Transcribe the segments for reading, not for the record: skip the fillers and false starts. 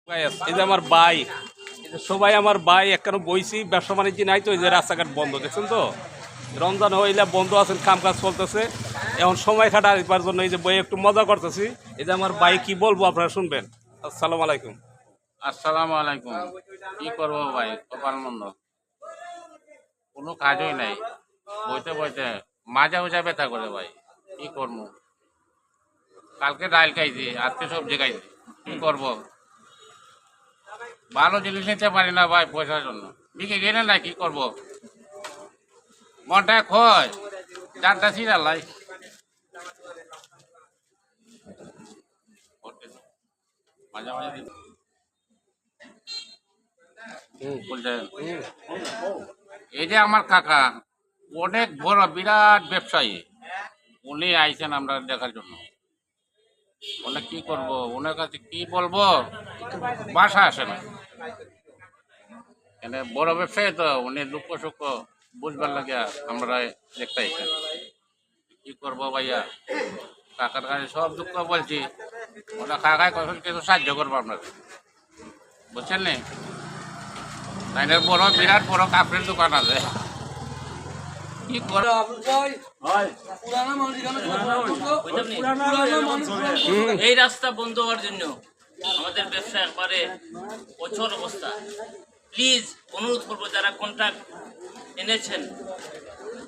এই যে আমার ভাই, এই যে সবাই আমার ভাই একখানে বইছি, ব্যবসা বাণিজ্য নাই তো, এই যে রাস্তাঘাট বন্ধ দেখছেন তো, রমজান হইলে বন্ধ আছেন, কাম কাজ চলতেছে, এখন সময় কাটাবার জন্য এই যে বই একটু মজা করতেছি। এই যে আমার ভাই কি বলবো আপনারা শুনবেন। আসসালামু আলাইকুম। আসসালামু আলাইকুম। কি করবো ভাই, কপাল মন্দ, কোনো কাজই নাই, বইতে বইতে মাজা উজা ব্যথা করে ভাই। কি করবো, কালকে ডাল খাইছি, আজকে সবজি খাইছি, কি করবো? ভালো জিনিস নিতে পারি না ভাই পয়সার জন্য, বিকে গেলে না, কি করবো? মনটা খয়, জানটা ছিড়ালাই মাঝে মাঝে বলছেন। এই যে আমার কাকা, অনেক বড় বিরাট ব্যবসায়ী, উনি আইছেন আমরা দেখার জন্য। বলে কি করব, ওনার কাছে কি বলবো, ভাষা আসে না। এখানে বড় ব্যবসায়ী তো, উনি দুঃখ সুখ বুঝবার লাগে আমরা দেখতে আইছেন। কি করবো ভাইয়া, কাকার কাছে সব দুঃখ বলছি, ওরা কাকায় কখন কিছু সাহায্য করবো আপনাকে, বুঝছেন নি? তাইলে বড় বিরাট বড় কাপড়ের দোকান আছে, কি করবো? এই রাস্তা বন্ধ হওয়ার জন্য আমাদের ব্যবসা একবারে অচল অবস্থা। প্লিজ অনুরোধ করবো, যারা কন্ট্রাক্ট এনেছেন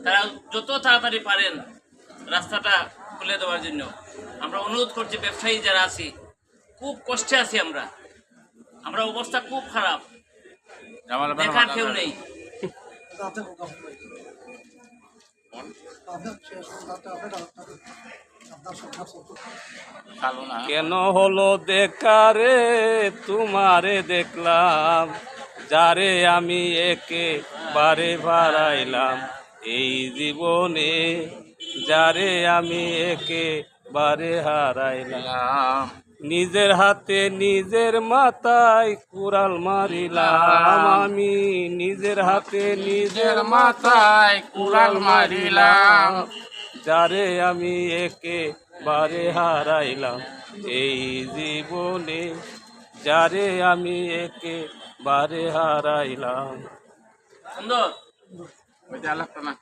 তারা যত তাড়াতাড়ি পারেন রাস্তাটা খুলে দেওয়ার জন্য আমরা অনুরোধ করছি। ব্যবসায়ী যারা আছি খুব কষ্টে আছি, আমরা অবস্থা খুব খারাপ, দেখার কেউ নেই। কেন হলো দেখারে তোমারে দেখলাম, যারে আমি একেবারে বাড়াইলাম এই জীবনে, যারে আমি একেবারে হারাইলাম, নিজের হাতে নিজের মাথায় কুড়াল মারিলাম, আমি নিজের হাতে নিজের মাথায় কুড়াল মারিলাম, যারে আমি একেবারে হারাইলাম এই জীবনে, যারে আমি একেবারে হারাইলাম। সুন্দর ওইটা লাগতো না।